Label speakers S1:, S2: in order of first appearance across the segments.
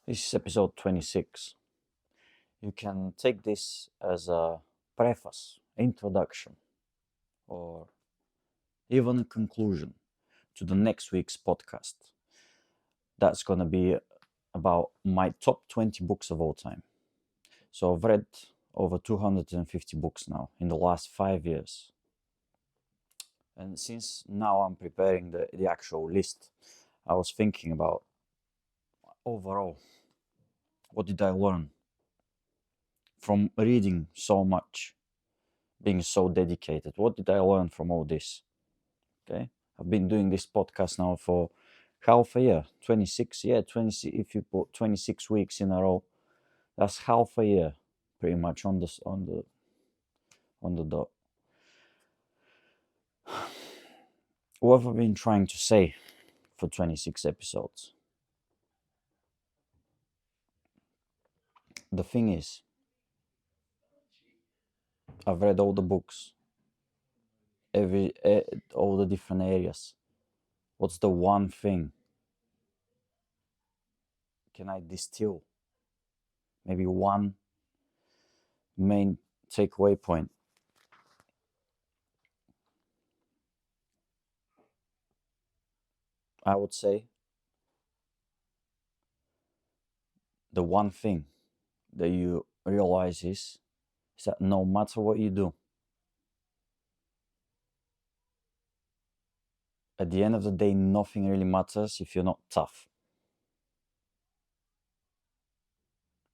S1: This is episode 26. You can take this as a preface, introduction, or even a conclusion to the next week's podcast. That's going to be about my top 20 books of all time. So I've read over 250 books now in the last 5 years. And since now I'm preparing the actual list, I was thinking about overall, what did I learn from reading so much, being so dedicated? What did I learn from all this? Okay, I've been doing this podcast now for half a year, 26. Yeah, 26. If you put 26 weeks in a row, that's half a year, pretty much on the dot. What have I been trying to say for 26 episodes? The thing is, I've read all the books, all the different areas. What's the one thing can I distill? Maybe one main takeaway point. I would say the one thing that you realize is that no matter what you do, at the end of the day, nothing really matters if you're not tough.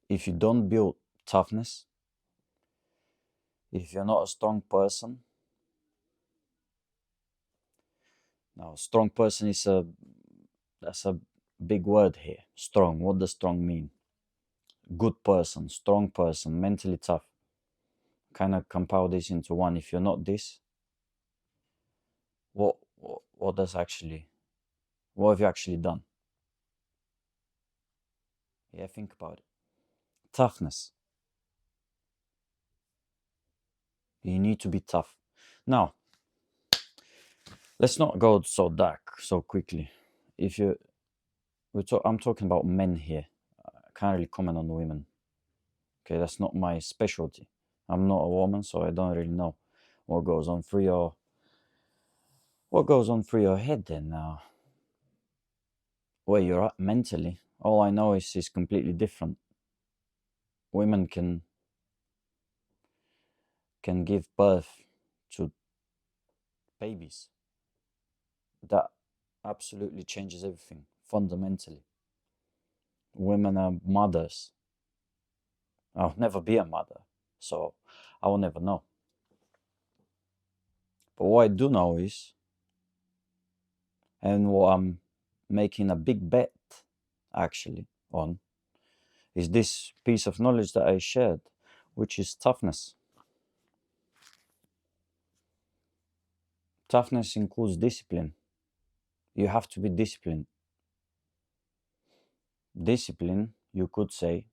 S1: If you don't build toughness, if you're not a strong person, now strong person that's a big word here. Strong. What does strong mean? Good person, strong person, mentally tough. Kind of compile this into one. If you're not this, what does actually, what have you actually done? Yeah, think about it. Toughness. You need to be tough. Now, let's not go so dark so quickly. If you, I'm talking about men here. I can't really comment on women. Okay, that's not my specialty. I'm not a woman, so I don't really know what goes on through your head. Then, where you're at mentally. All I know is completely different. Women can give birth to babies. That absolutely changes everything fundamentally. Women are mothers. I'll never be a mother, so I will never know. But what I do know is, and what I'm making a big bet actually on, is this piece of knowledge that I shared, which is toughness. Toughness includes discipline. You have to be disciplined. Discipline, you could say,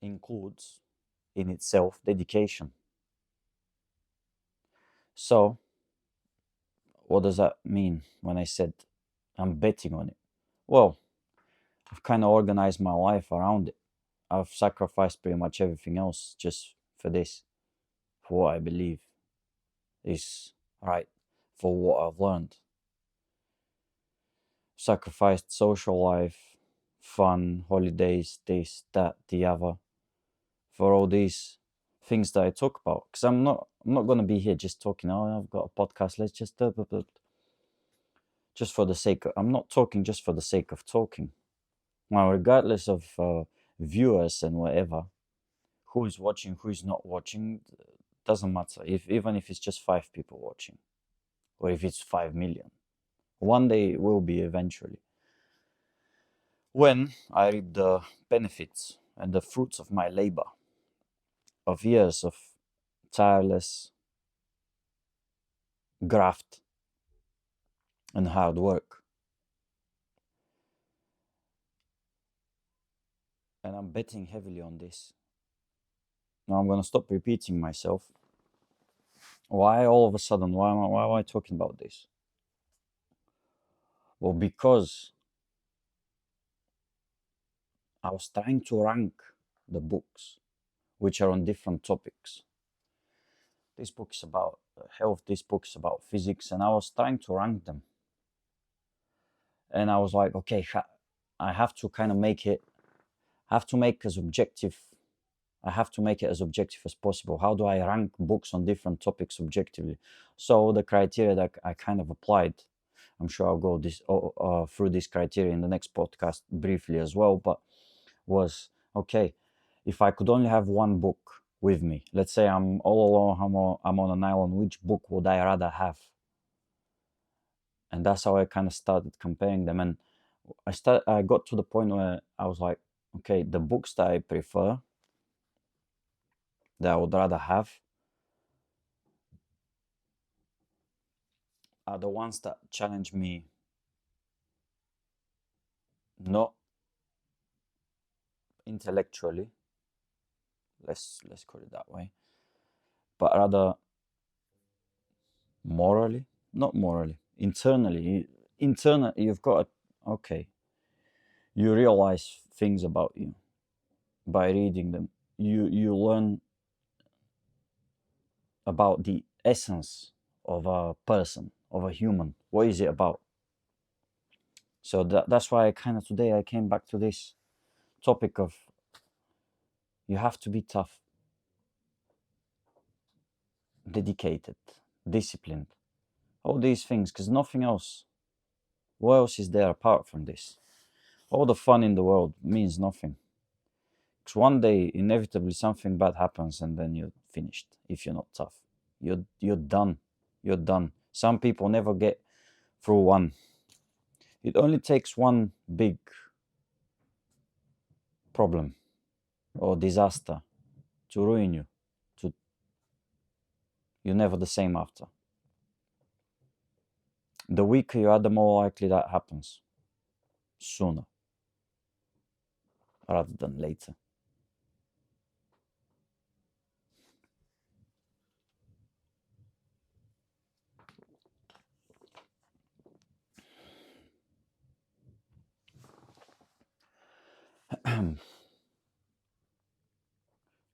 S1: includes in itself dedication. So, what does that mean when I said I'm betting on it? Well, I've kind of organized my life around it. I've sacrificed pretty much everything else just for this, for what I believe is right, for what I've learned. Sacrificed social life, fun, holidays, this, that, the other, for all these things that I talk about. Because I'm not gonna be here just talking. Oh, I've got a podcast. Let's just just for the sake of. I'm not talking just for the sake of talking. Now, regardless of viewers and whatever, who is watching, who is not watching, doesn't matter. Even if it's just 5 people watching, or if it's 5 million, one day it will be eventually. When I reap the benefits and the fruits of my labor, of years of tireless graft and hard work. And I'm betting heavily on this. Now I'm gonna stop repeating myself. Why all of a sudden? Why am I talking about this? Well, because I was trying to rank the books which are on different topics. This book is about health, this book is about physics, and I was trying to rank them. And I was like, okay, I have to kind of make it, have to make as objective, I have to make it as objective as possible. How do I rank books on different topics objectively? So the criteria that I kind of applied, I'm sure I'll go through this criteria in the next podcast briefly as well, but was, okay, if I could only have one book with me, let's say I'm all alone, I'm on an island, which book would I rather have? And that's how I kind of started comparing them. And I got to the point where I was like, okay, the books that I prefer, that I would rather have, are the ones that challenge me, not intellectually, let's call it that way, but rather morally, not morally, internally. You've got okay, you realize things about you by reading them. You learn about the essence of a person, of a human. What is it about? So that's why today I came back to this topic of you have to be tough, dedicated, disciplined, all these things, because nothing else. What else is there apart from this? All the fun in the world means nothing. Because one day, inevitably, something bad happens and then you're finished. If you're not tough, you're done. You're done. Some people never get through one. It only takes one big problem or disaster to ruin you. You're never the same after. The weaker you are, the more likely that happens. Sooner rather than later.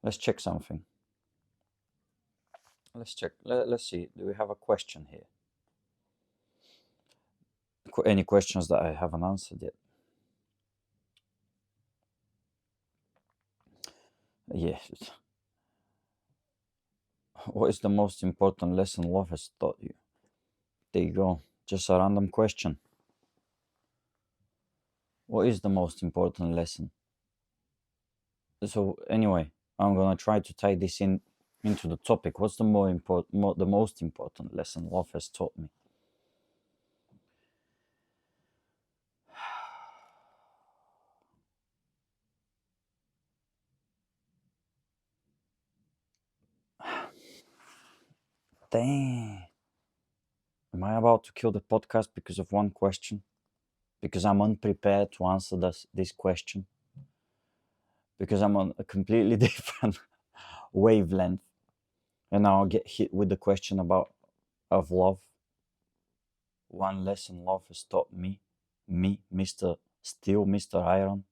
S1: Let's check something. Let's check. Let's see. Do we have a question here? Any questions that I haven't answered yet? Yes. What is the most important lesson love has taught you? There you go. Just a random question. What is the most important lesson? So anyway, I'm gonna try to tie this into the topic. What's the the most important lesson love has taught me? Dang. Am I about to kill the podcast because of one question? Because I'm unprepared to answer this question? Because I'm on a completely different wavelength, and now I'll get hit with the question of love. One lesson love has taught me, Mr. Steel, Mr. Iron.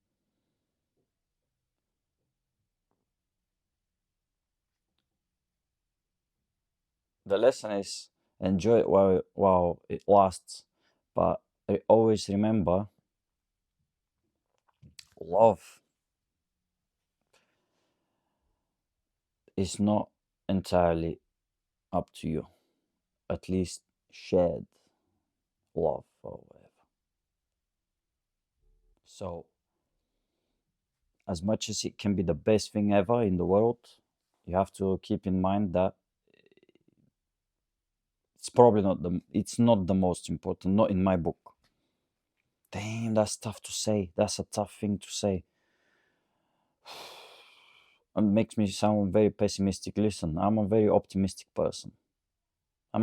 S1: The lesson is enjoy it while it lasts, but always remember, love is not entirely up to you. At least shared love or whatever. So, as much as it can be the best thing ever in the world, you have to keep in mind that it's not the most important, not in my book. Damn, that's tough to say. That's a tough thing to say. It makes me sound very pessimistic. Listen, I'm a very optimistic person. I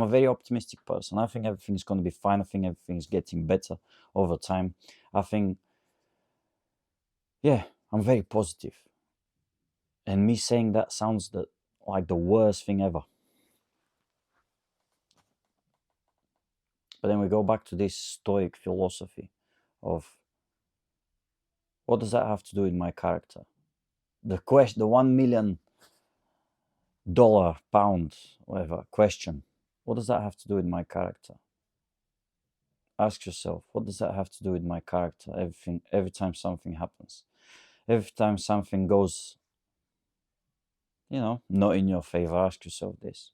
S1: think everything is going to be fine. I think everything is getting better over time. I think, yeah, I'm very positive. And me saying that sounds like the worst thing ever. But then we go back to this Stoic philosophy of What does that have to do with my character? The question, the $1 million, pound, whatever question. What does that have to do with my character? Ask yourself, what does that have to do with my character? Every time something happens, every time something goes, not in your favor, ask yourself this.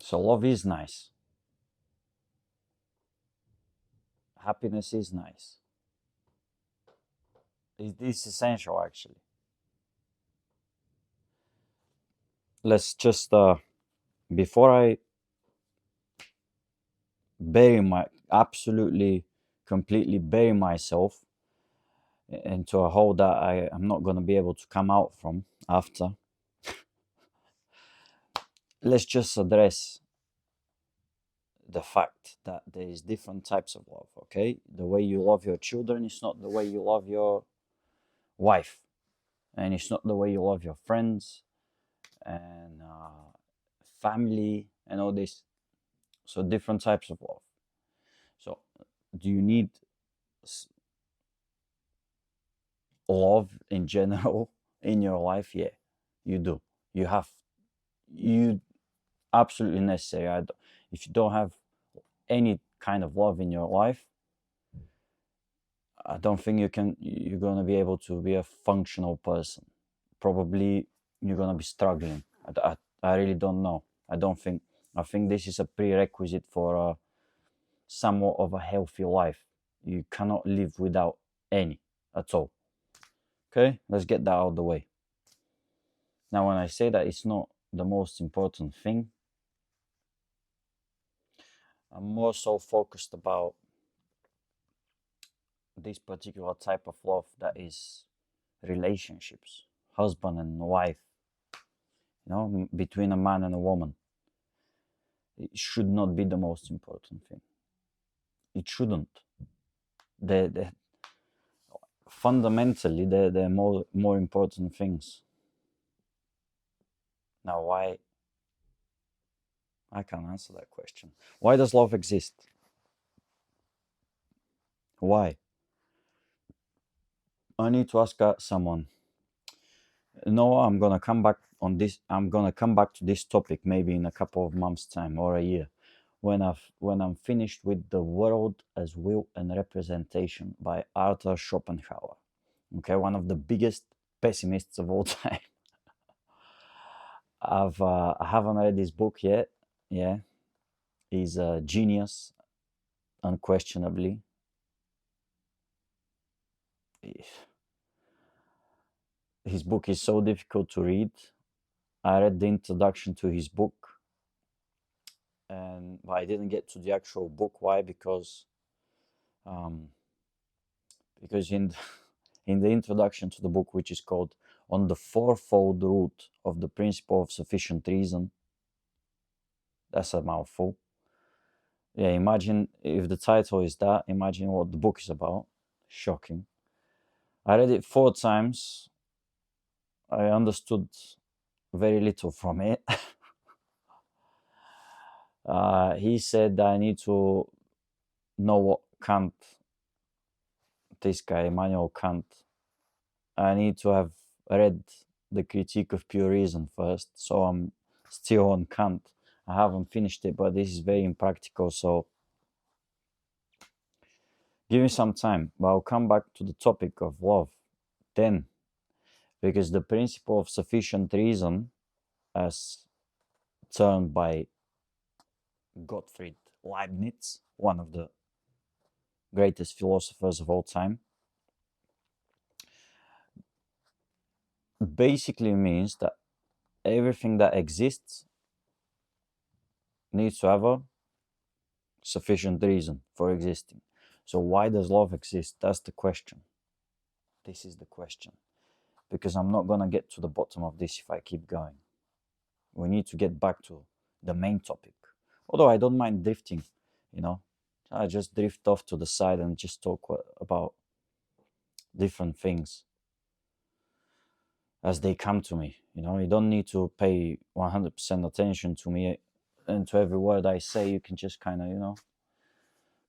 S1: So love is nice. Happiness is nice. It's essential, actually. Let's just, before I completely bury myself into a hole that I'm not going to be able to come out from after, let's just address the fact that there is different types of love, okay? The way you love your children is not the way you love your wife, and it's not the way you love your friends and family and all this. So different types of love. So do you need love in general in your life? Yeah, you do. You absolutely necessary. If you don't have any kind of love in your life, I don't think you're going to be able to be a functional person. Probably you're going to be struggling. I really don't know. I think this is a prerequisite for somewhat of a healthy life. You cannot live without any at all. Okay, let's get that out of the way. Now, when I say that it's not the most important thing, I'm more so focused about this particular type of love that is relationships, husband and wife, between a man and a woman. It should not be the most important thing. It shouldn't. Fundamentally, they're more important things. Now, why? I can't answer that question. Why does love exist? Why? I need to ask someone. No, I'm gonna come back on this. I'm gonna come back to this topic maybe in a couple of months' time or a year, when I'm finished with The World as Will and Representation by Arthur Schopenhauer. Okay, one of the biggest pessimists of all time. I haven't read his book yet. Yeah, he's a genius, unquestionably. His book is so difficult to read. I read the introduction to his book, but I didn't get to the actual book. Why? Because in the introduction to the book, which is called On the Fourfold Root of the Principle of Sufficient Reason, that's a mouthful. Yeah, imagine if the title is that, imagine what the book is about. Shocking. I read it 4 times. I understood very little from it. He said I need to know what Kant, this guy, Immanuel Kant, I need to have read the Critique of Pure Reason first, so I'm still on Kant. I haven't finished it, but this is very impractical, so give me some time. But I'll come back to the topic of love then, because the principle of sufficient reason, as termed by Gottfried Leibniz, one of the greatest philosophers of all time, basically means that everything that exists needs to have a sufficient reason for existing. So why does love exist? That's the question. This is the question. Because I'm not going to get to the bottom of this if I keep going. We need to get back to the main topic. Although I don't mind drifting, I just drift off to the side and just talk about different things as they come to me. You don't need to pay 100% attention to me and to every word I say, you can just kind of,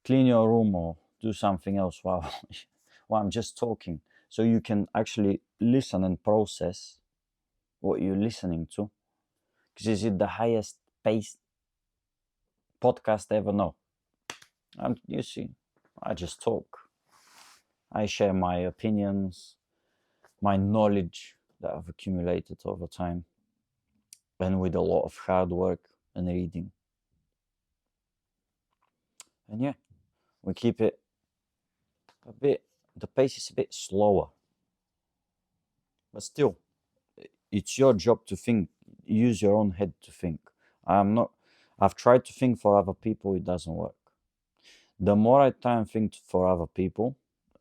S1: clean your room or do something else while, while I'm just talking. So you can actually listen and process what you're listening to. Because is it the highest paced podcast ever? No. You see, I just talk. I share my opinions, my knowledge that I've accumulated over time, and with a lot of hard work and reading. And yeah, we keep it the pace is a bit slower. But still, it's your job to think, use your own head to think. I've tried to think for other people, it doesn't work. The more I try and think for other people,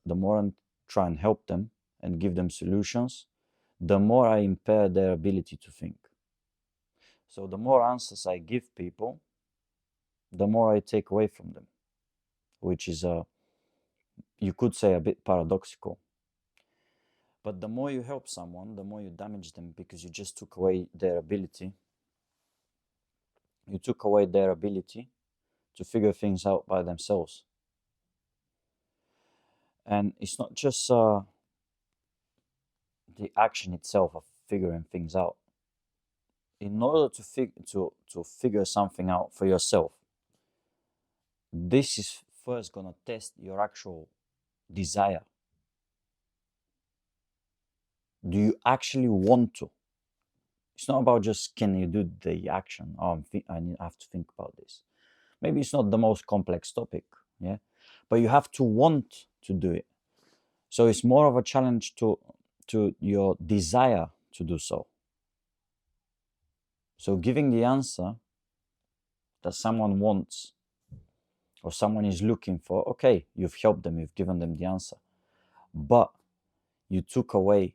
S1: the more I try and help them and give them solutions, the more I impair their ability to think. So the more answers I give people, the more I take away from them, which is, you could say, a bit paradoxical. But the more you help someone, the more you damage them, because you just took away their ability. You took away their ability to figure things out by themselves. And it's not just the action itself of figuring things out. In order to figure something out for yourself, this is first going to test your actual desire. Do you actually want to? It's not about just can you do the action. Oh, I have to think about this. Maybe it's not the most complex topic, yeah, but you have to want to do it. So it's more of a challenge to your desire to do so. So giving the answer that someone wants or someone is looking for, okay, you've helped them, you've given them the answer, but you took away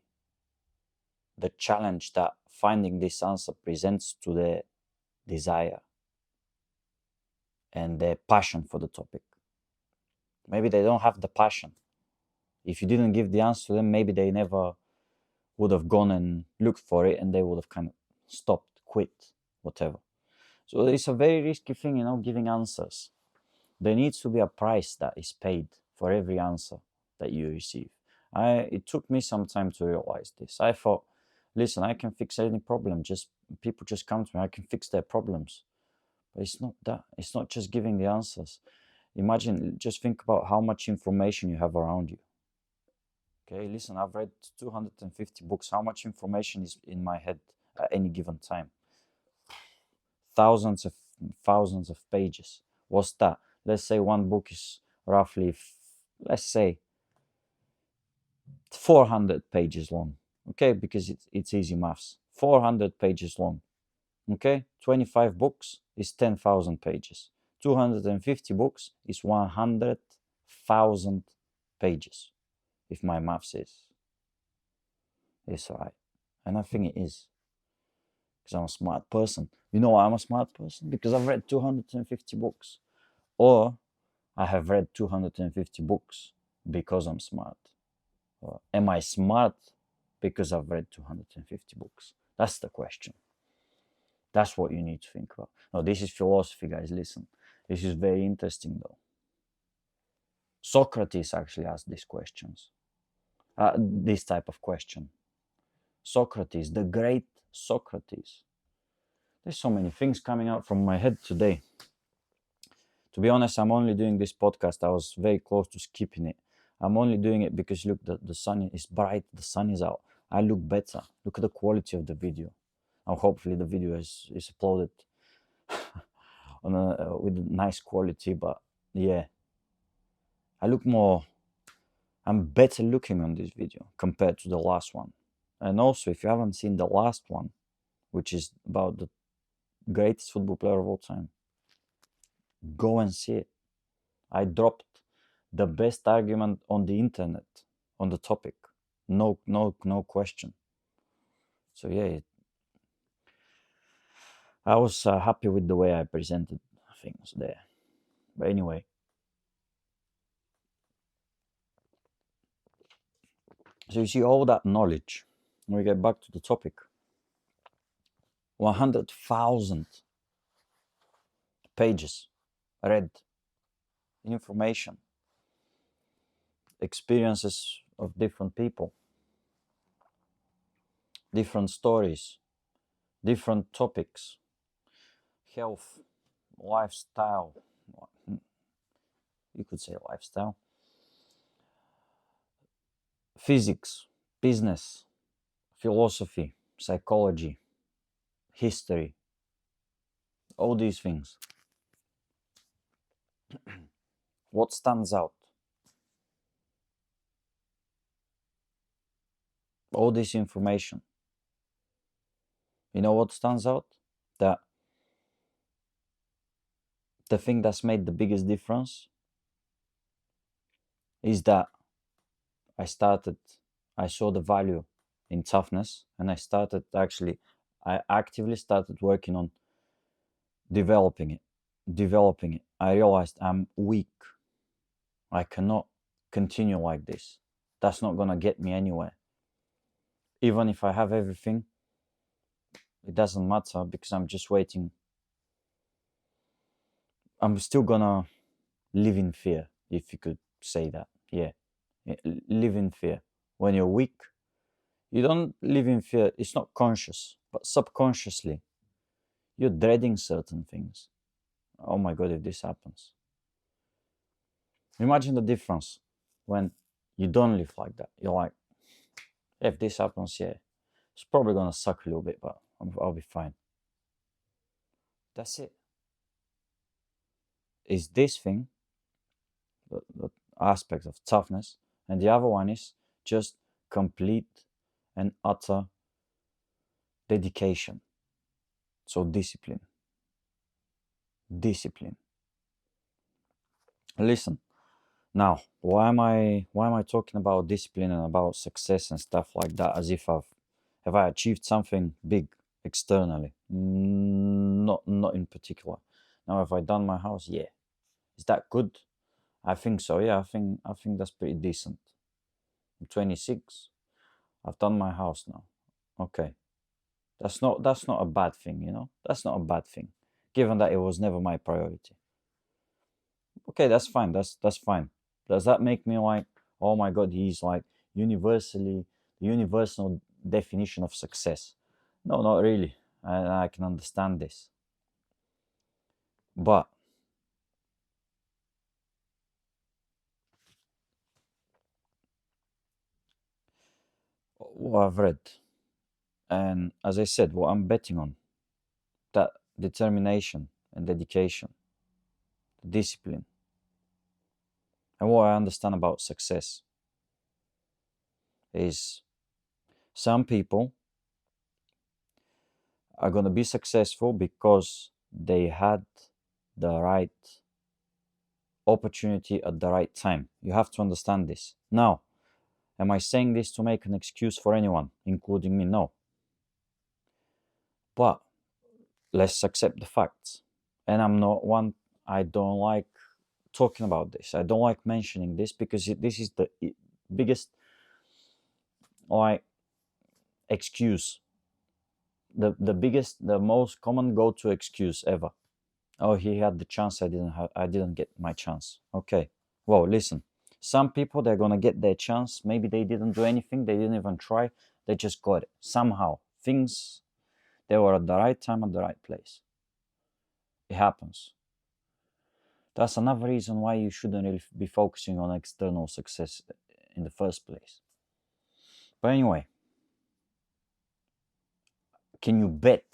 S1: the challenge that finding this answer presents to their desire and their passion for the topic. Maybe they don't have the passion. If you didn't give the answer to them, maybe they never would have gone and looked for it, and they would have kind of stopped, quit, whatever. So it's a very risky thing, giving answers. There needs to be a price that is paid for every answer that you receive. It took me some time to realize this. I thought, listen, I can fix any problem. People just come to me, I can fix their problems. But it's not that. It's not just giving the answers. Imagine, just think about how much information you have around you. Okay, listen, I've read 250 books. How much information is in my head at any given time? Thousands of pages. What's that? Let's say one book is roughly, let's say, 400 pages long. Okay, because it's easy maths. 400 pages long. Okay, 25 books is 10,000 pages. 250 books is 100,000 pages. If my maths is right. And I think it is. Because I'm a smart person. You know why I'm a smart person? Because I've read 250 books. Or I have read 250 books because I'm smart. Or am I smart because I've read 250 books? That's the question. That's what you need to think about. No, this is philosophy, guys. Listen. This is very interesting, though. Socrates actually asked these questions. This type of question. Socrates, the great Socrates. There's so many things coming out from my head today. To be honest, I'm only doing this podcast. I was very close to skipping it. I'm only doing it because look, the sun is bright, the sun is out. I look better. Look at the quality of the video. And hopefully the video is uploaded with nice quality, but yeah. I'm better looking on this video compared to the last one. And also, if you haven't seen the last one, which is about the greatest football player of all time, go and see it. I dropped the best argument on the internet on the topic. No question. So yeah, I was happy with the way I presented things there. But anyway, so you see all that knowledge. When we get back to the topic, 100,000 pages, read information, experiences of different people, different stories, different topics, health, lifestyle, you could say lifestyle, physics, business, philosophy, psychology, history, all these things. What stands out? All this information. You know what stands out? That the thing that's made the biggest difference is that I saw the value in toughness, and I actively started working on developing it. I realized I'm weak. I cannot continue like this. That's not gonna get me anywhere. Even if I have everything, it doesn't matter because I'm just waiting. I'm still gonna live in fear, if you could say that. Yeah, live in fear. When you're weak, you don't live in fear. It's not conscious, but subconsciously, you're dreading certain things. Oh my God, if this happens. Imagine the difference when you don't live like that. You're like, if this happens, yeah, it's probably gonna suck a little bit, but I'll be fine. That's it. Is this thing, the aspect of toughness, and the other one is just complete and utter dedication. So discipline. Listen, now why am I talking about discipline and about success and stuff like that as if have I achieved something big externally? Not in particular. Now have I done my house? Yeah. Is that good? I think so. Yeah, I think that's pretty decent. I'm 26. I've done my house now. Okay. That's not a bad thing, you know? That's not a bad thing, given that it was never my priority. Okay, that's fine. That's fine. Does that make me like, oh my God, he's like the universal definition of success? No, not really. I can understand this. But what I've read, and as I said, what I'm betting on, that determination and dedication, discipline, and what I understand about success is some people are going to be successful because they had the right opportunity at the right time. You have to understand this. Now, am I saying this to make an excuse for anyone, including me? No. But let's accept the facts. And I'm not one, I don't like talking about this. I don't like mentioning this because this is the biggest like excuse, the most common go-to excuse ever. Oh, he had the chance, I didn't get my chance. Okay, well, listen, some people, they're gonna get their chance. Maybe they didn't do anything, they didn't even try, they just got it somehow. Things, they were at the right time at the right place. It happens. That's another reason why you shouldn't really be focusing on external success in the first place. But anyway, can you bet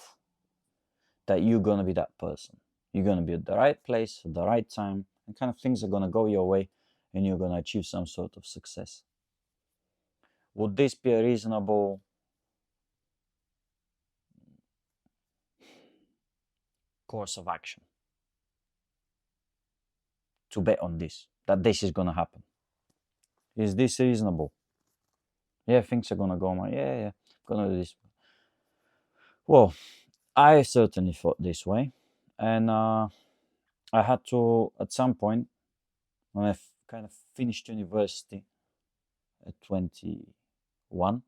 S1: that you're gonna be that person? You're gonna be at the right place at the right time, and kind of things are gonna go your way, and you're gonna achieve some sort of success. Would this be a reasonable course of action to bet on this, that this is gonna happen? Is this reasonable? Yeah, things are gonna go my, yeah, gonna do this. Well, I certainly thought this way, and I had to, at some point, when I kind of finished university at 21,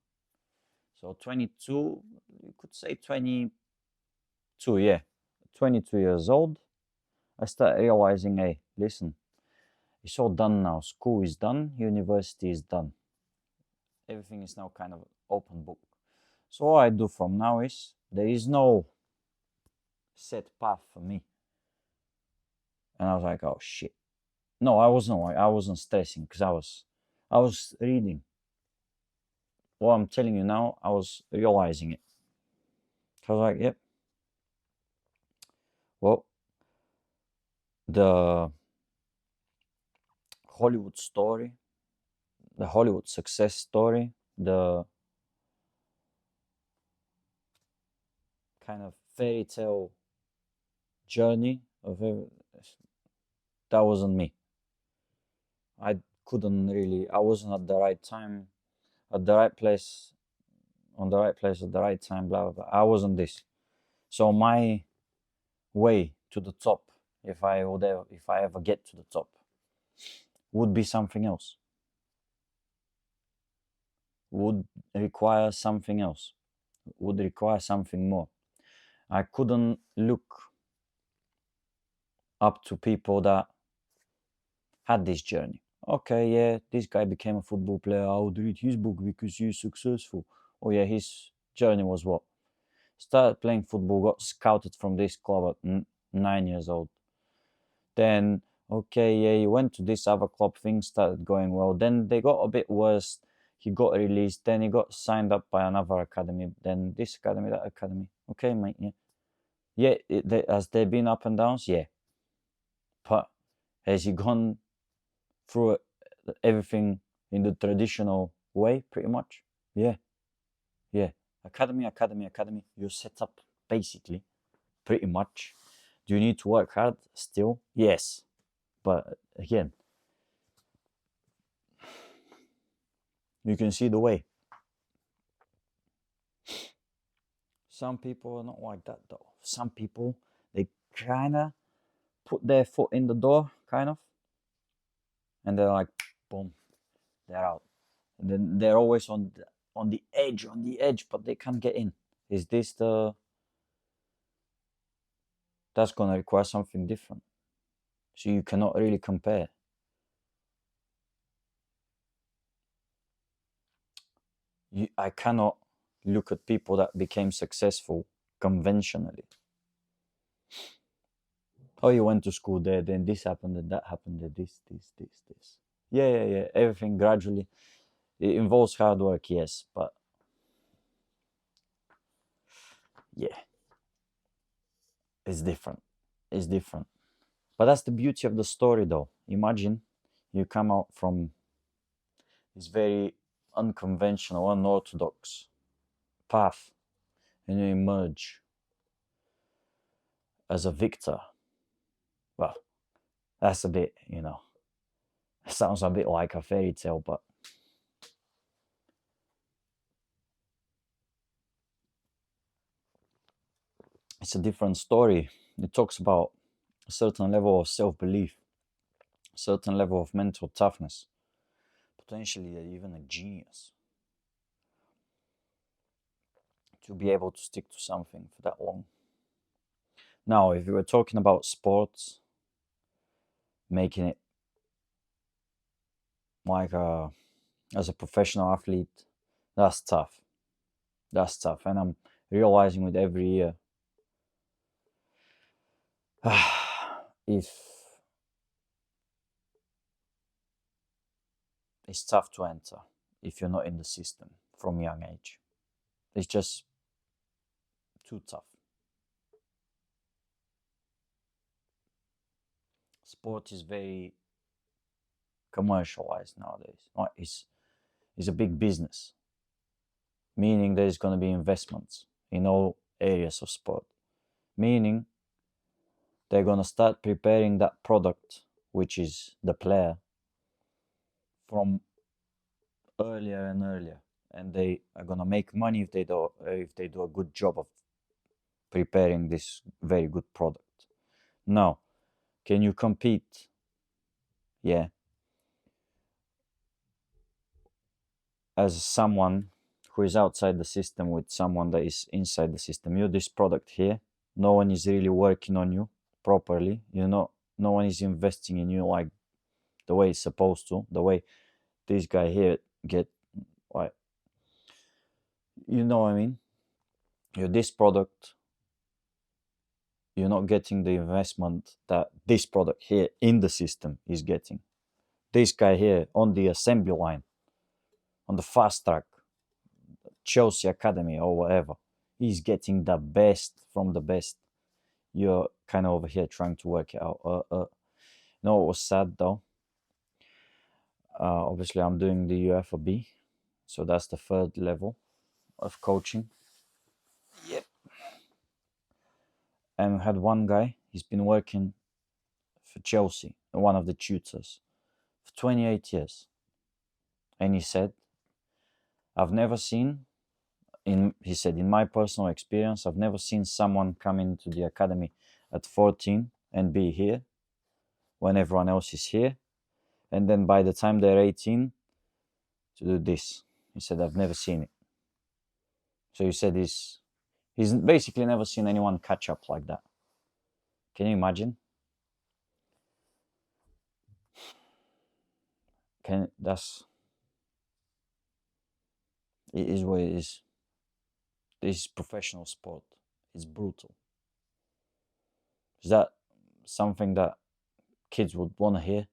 S1: so 22, you could say 22, yeah, 22 years old, I started realizing, hey, listen, it's all done now. School is done, university is done. Everything is now kind of open book. So what I do from now is there is no set path for me. And I was like, oh shit. No, I wasn't stressing because I was reading. What I'm telling you now, I was realizing it. So I was like, yep. Well, the Hollywood story, the Hollywood success story, the kind of fairy tale journey of that wasn't me. I couldn't really. I wasn't at the right time, at the right place, on the right place at the right time. Blah blah blah. I wasn't this. So my way to the top, if I ever get to the top, would be something else. Would require something else. Would require something more. I couldn't look up to people that had this journey. Okay, yeah, this guy became a football player. I would read his book because he's successful. Oh yeah, his journey was what? Started playing football, got scouted from this club at 9 years old. Then, okay, yeah, he went to this other club, things started going well. Then they got a bit worse. He got released. Then he got signed up by another academy. Then this academy, that academy. Okay, mate, yeah. Yeah, has there been up and downs? Yeah. But has he gone through everything in the traditional way, pretty much? Yeah, yeah. Academy, academy, academy. You're set up, basically, pretty much. Do you need to work hard still? Yes. But again, you can see the way. Some people are not like that though. Some people, they kind of put their foot in the door, kind of, and they're like, boom, they're out. And then they're always on the edge, but they can't get in. Is this the? That's gonna require something different. So you cannot really compare. I cannot look at people that became successful conventionally. Oh, you went to school there, then this happened, then that happened, then this. Yeah. Everything gradually. It involves hard work, yes, but yeah, it's different. It's different. But that's the beauty of the story, though. Imagine you come out from this very unconventional, unorthodox path and you emerge as a victor. Well, that's a bit, sounds a bit like a fairy tale, but it's a different story. It talks about a certain level of self belief, a certain level of mental toughness, potentially even a genius to be able to stick to something for that long. Now, if you were talking about sports, making it like as a professional athlete, that's tough. That's tough. And I'm realizing with every year, if it's tough to enter if you're not in the system from young age. It's just too tough. Sport is very commercialized nowadays. It's a big business, meaning there's going to be investments in all areas of sport, meaning they're going to start preparing that product, which is the player, from earlier and earlier, and they are going to make money if they do a good job of preparing this very good product. Now, can you compete? Yeah. As someone who is outside the system with someone that is inside the system, you're this product here. No one is really working on you properly, no one is investing in you like the way it's supposed to, the way this guy here get, like, you know what I mean? This product, you're not getting the investment that this product here in the system is getting. This guy here on the assembly line, on the fast track, Chelsea Academy or whatever, he's getting the best from the best. You're kind of over here trying to work it out. It was sad though. Obviously, I'm doing the UFOB, so that's the third level of coaching. Yep. And we had one guy, he's been working for Chelsea, one of the tutors, for 28 years. And he said, I've never seen, he said, in my personal experience, I've never seen someone come into the academy at 14 and be here when everyone else is here. And then by the time they're 18, to do this. He said, I've never seen it. So he said he's basically never seen anyone catch up like that. Can you imagine? It is what it is. This is professional sport. It's brutal. Is that something that kids would want to hear?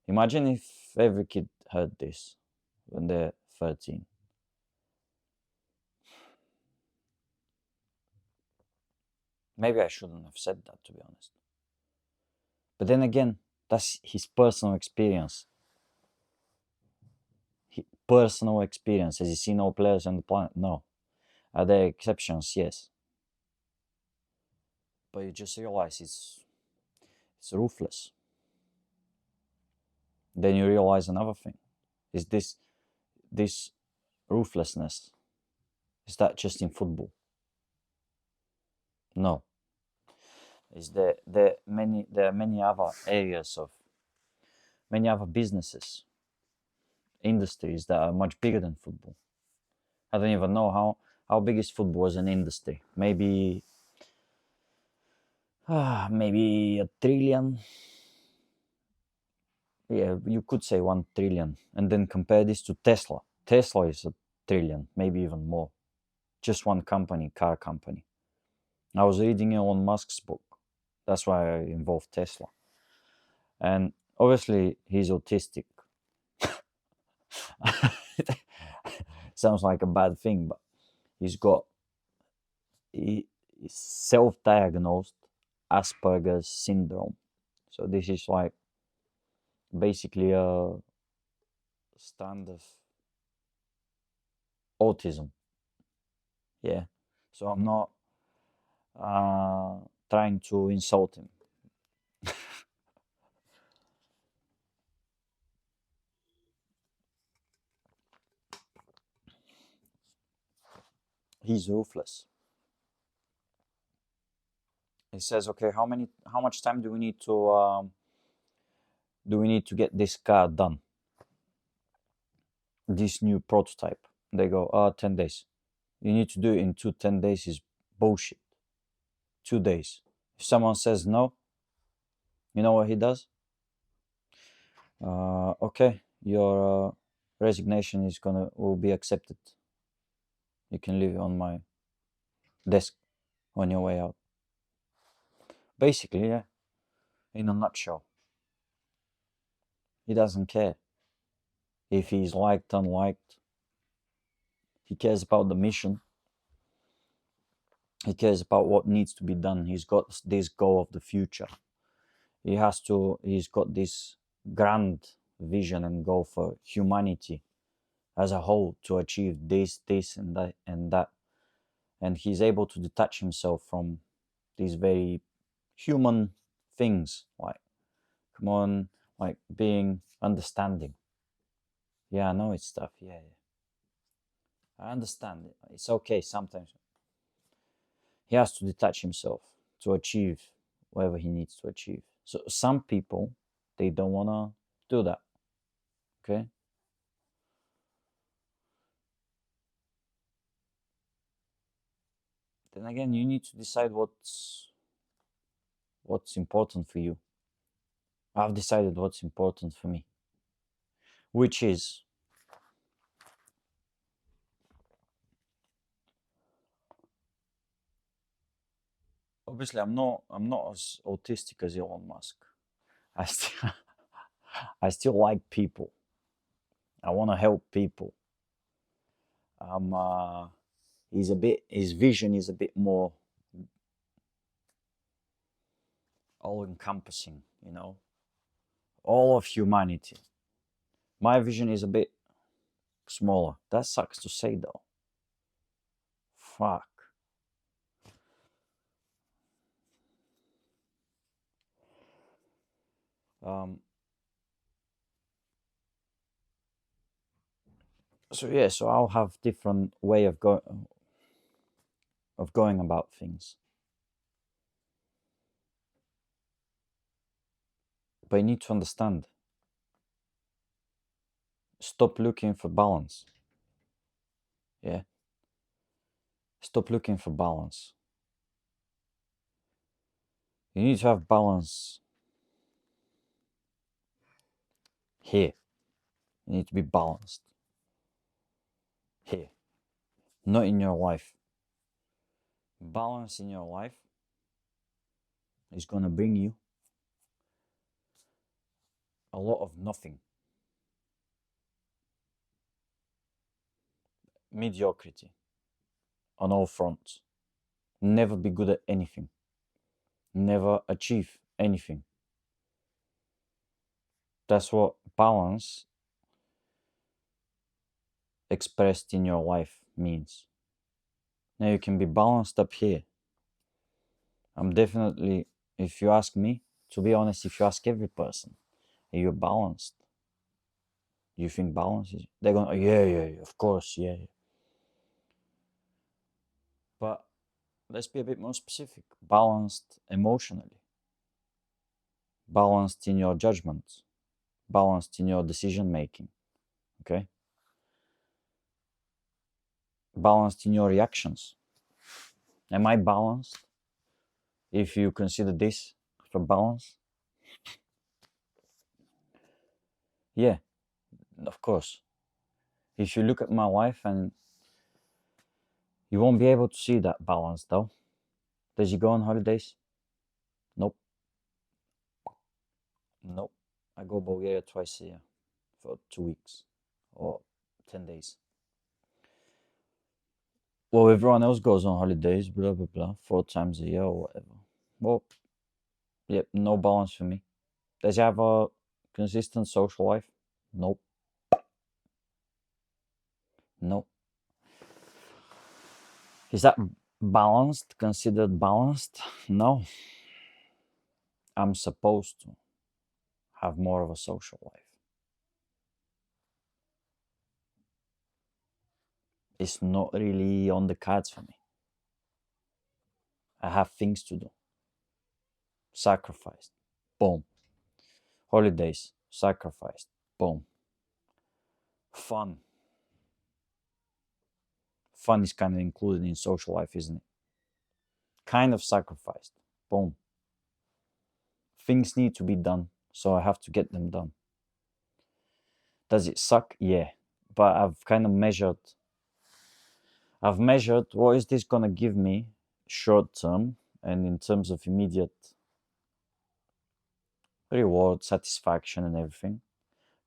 S1: Imagine if every kid heard this when they're 13. Maybe I shouldn't have said that, to be honest. But then again, that's his personal experience. Personal experience. Has he seen all players on the planet? No. Are there exceptions? Yes. But you just realize it's ruthless. Then you realize another thing. Is this ruthlessness, is that just in football? No. There are many other areas of many other businesses, industries that are much bigger than football. I don't even know how big is football as an industry. Maybe $1 trillion. Yeah, you could say 1 trillion, and then compare this to Tesla. Tesla is $1 trillion, maybe even more. Just one company, car company. I was reading Elon Musk's book. That's why I involved Tesla. And obviously, he's autistic. Sounds like a bad thing, but he's self-diagnosed Asperger's syndrome. So this is like basically a strand of autism. Yeah. So I'm not trying to insult him. He's ruthless. He says, okay, how much time do we need to get this car done? This new prototype. They go, 10 days. You need to do it in 10 days is bullshit. 2 days. If someone says no, you know what he does? Okay, your resignation will be accepted. You can leave it on my desk on your way out. Basically, yeah. In a nutshell. He doesn't care if he's liked, unliked. He cares about the mission. He cares about what needs to be done. He's got this goal of the future. He's got this grand vision and goal for humanity as a whole to achieve this, and that, and that. And he's able to detach himself from these very human things, like, come on, like being understanding. Yeah, I know it's tough. Yeah. I understand it. It's okay sometimes. He has to detach himself to achieve whatever he needs to achieve. So some people, they don't want to do that. Okay? Then again, you need to decide what's important for you. I've decided what's important for me, which is obviously I'm not as autistic as Elon Musk. I still I still like people. I want to help people. I'm his vision is a bit more all encompassing, all of humanity. My vision is a bit smaller. That sucks to say though. Fuck. Um, so yeah, so I'll have different way of going about things. But you need to understand. Stop looking for balance. Yeah. Stop looking for balance. You need to have balance here. You need to be balanced here, not in your life. Balance in your life is going to bring you a lot of nothing. Mediocrity on all fronts. Never be good at anything. Never achieve anything. That's what balance expressed in your life means. Now you can be balanced up here. I'm definitely, if you ask me, to be honest, if you ask every person, are you balanced? Do you think balance is? They're going, oh, yeah, of course, yeah. But let's be a bit more specific. Balanced emotionally. Balanced in your judgments. Balanced in your decision making. Okay? Balanced in your reactions. Am I balanced? If you consider this for balance? Yeah, of course. If you look at my life, and you won't be able to see that balance though. Does you go on holidays? Nope. Nope. I go Bulgaria twice a year for 2 weeks or 10 days. Well, everyone else goes on holidays, blah, blah, blah, 4 times a year or whatever. Well, yep, no balance for me. Does he have a consistent social life? Nope. Nope. Is that balanced? Considered balanced? No. I'm supposed to have more of a social life. It's not really on the cards for me. I have things to do. Sacrificed. Boom. Holidays. Sacrificed. Boom. Fun. Fun is kind of included in social life, isn't it? Kind of sacrificed. Boom. Things need to be done, so I have to get them done. Does it suck? Yeah. But I've kind of measured what is this gonna give me short term and in terms of immediate reward, satisfaction and everything,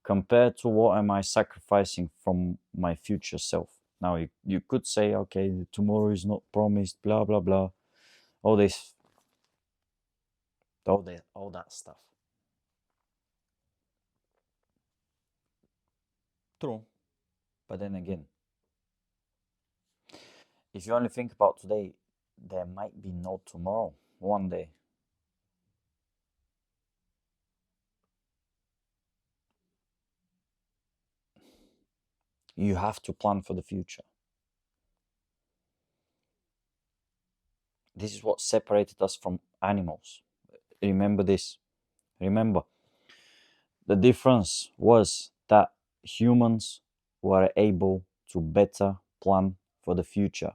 S1: compared to what am I sacrificing from my future self. Now you could say, okay, tomorrow is not promised, blah blah blah, all this, all that stuff. True, but then again, if you only think about today, there might be no tomorrow. One day. You have to plan for the future. This is what separated us from animals. Remember this. Remember, the difference was that humans were able to better plan for the future,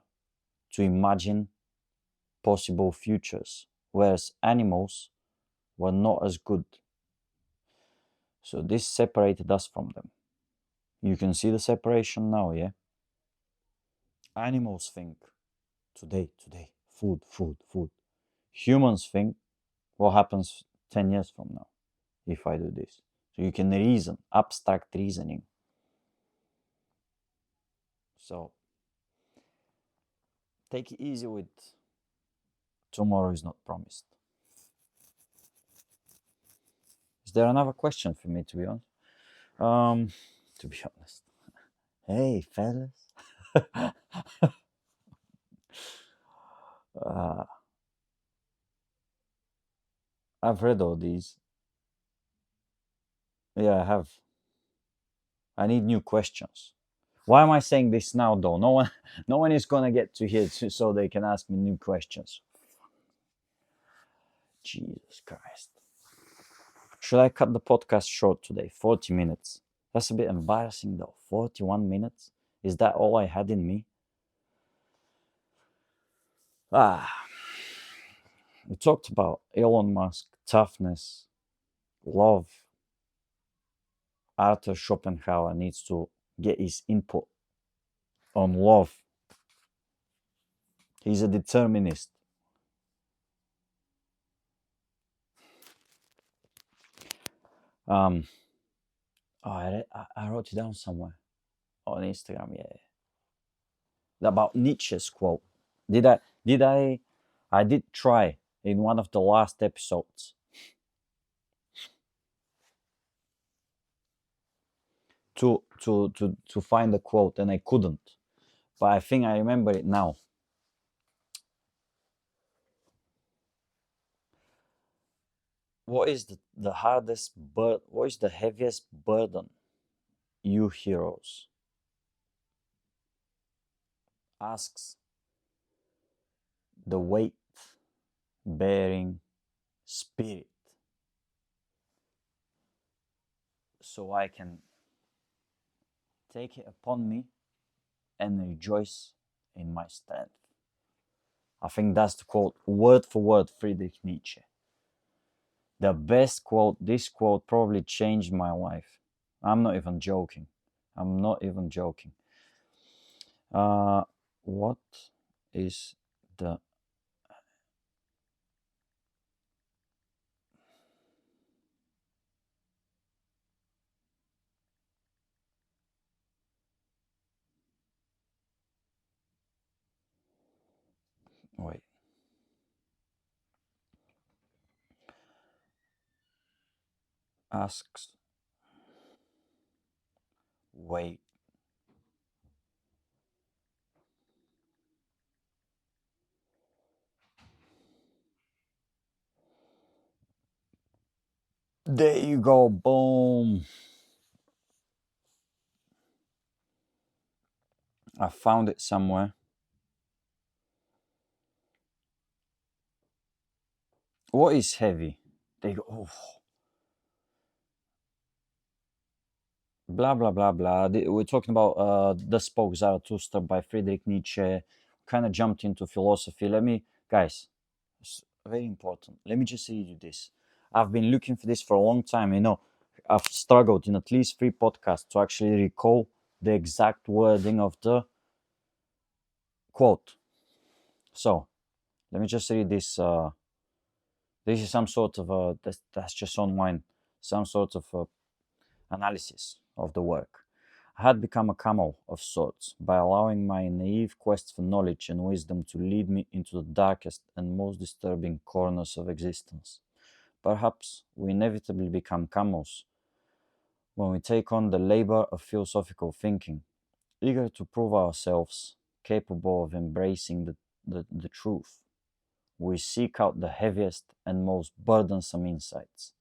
S1: to imagine possible futures, whereas animals were not as good. So this separated us from them. You can see the separation now, yeah? Animals think, today, food, food, food. Humans think, what happens 10 years from now if I do this? So you can reason, abstract reasoning. So take it easy with tomorrow is not promised. Is there another question for me, to be honest? To be honest. Hey, fellas. I've read all these. Yeah, I have. I need new questions. Why am I saying this now, though? No one is gonna get to hear it, so they can ask me new questions. Jesus Christ. Should I cut the podcast short today? 40 minutes. That's a bit embarrassing, though. 41 minutes? Is that all I had in me? We talked about Elon Musk, toughness, love. Arthur Schopenhauer needs to get his input on love. He's a determinist. I wrote it down somewhere on Instagram. Yeah, about Nietzsche's quote. I did try in one of the last episodes to find the quote, and I couldn't. But I think I remember it now. What is the hardest what is the heaviest burden you heroes? Asks the weight bearing spirit, so I can take it upon me and rejoice in my strength. I think that's the quote, word for word, Friedrich Nietzsche. The best quote. This quote probably changed my life. I'm not even joking. What is the wait? Asks. Wait. There you go. Boom. I found it somewhere. What is heavy? They go, oh. Blah, blah, blah, blah. We're talking about The Spoke Zarathustra by Friedrich Nietzsche. Kind of jumped into philosophy. Guys, it's very important. Let me just read you this. I've been looking for this for a long time. I've struggled in at least 3 podcasts to actually recall the exact wording of the quote. So, let me just read this. This is some sort of that's just online, some sort of analysis of the work. I had become a camel of sorts by allowing my naive quest for knowledge and wisdom to lead me into the darkest and most disturbing corners of existence. Perhaps we inevitably become camels when we take on the labor of philosophical thinking, eager to prove ourselves capable of embracing the truth. We seek out the heaviest and most burdensome insights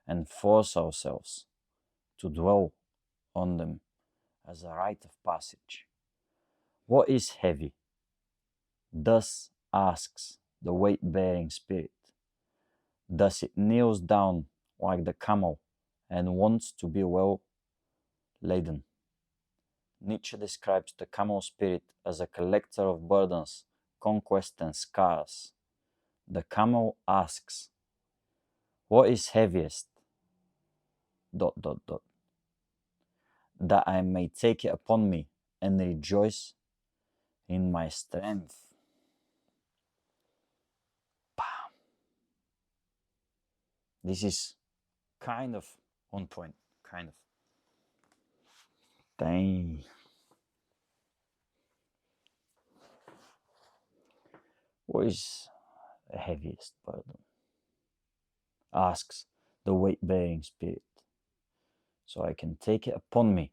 S1: and force ourselves to dwell on them as a rite of passage. What is heavy? Thus asks the weight-bearing spirit. Thus it kneels down like the camel and wants to be well laden. Nietzsche describes the camel spirit as a collector of burdens, conquest, and scars. The camel asks, What is heaviest? ... That I may take it upon me and rejoice in my strength. Bam. This is kind of on point, kind of. Dang. What is the heaviest burden? Asks the weight-bearing spirit, so I can take it upon me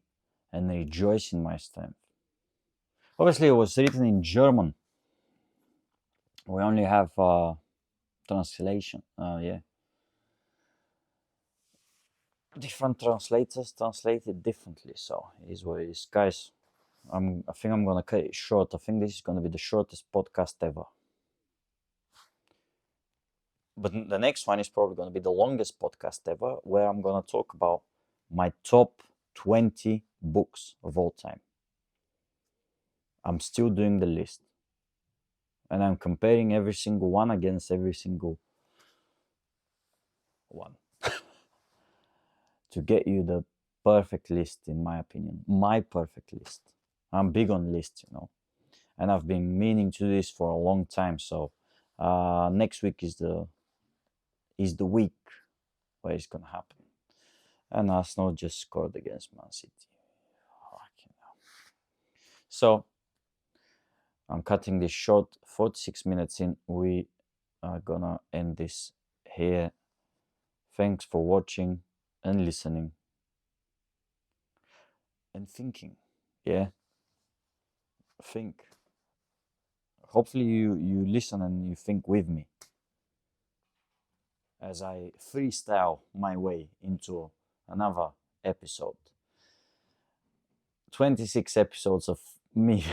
S1: and rejoice in my strength. Obviously, it was written in German. We only have translation. Yeah. Different translators translate it differently, so it is what it is. Guys, I think I'm gonna cut it short. I think this is gonna be the shortest podcast ever. But the next one is probably gonna be the longest podcast ever, where I'm gonna talk about my top 20 books of all time. I'm still doing the list. And I'm comparing every single one against every single one. To get you the perfect list, in my opinion. My perfect list. I'm big on lists, and I've been meaning to do this for a long time. So next week is the week where it's gonna happen. And Arsenal just scored against Man City. So I'm cutting this short. 46 minutes in, we are gonna end this here. Thanks for watching and listening and thinking. Yeah, think. Hopefully you listen and you think with me as I freestyle my way into another episode. 26 episodes of me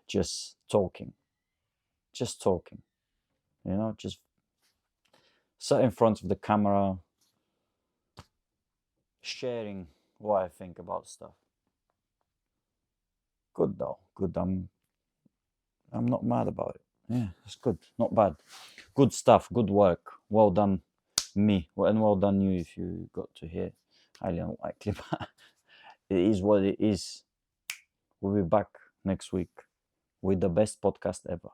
S1: just talking, just sit in front of the camera, sharing what I think about stuff. Good though, good. I'm not mad about it. Yeah, it's good, not bad. Good stuff, good work. Well done, me, and well done you if you got to hear. Highly unlikely, but it is what it is. We'll be back next week with the best podcast ever.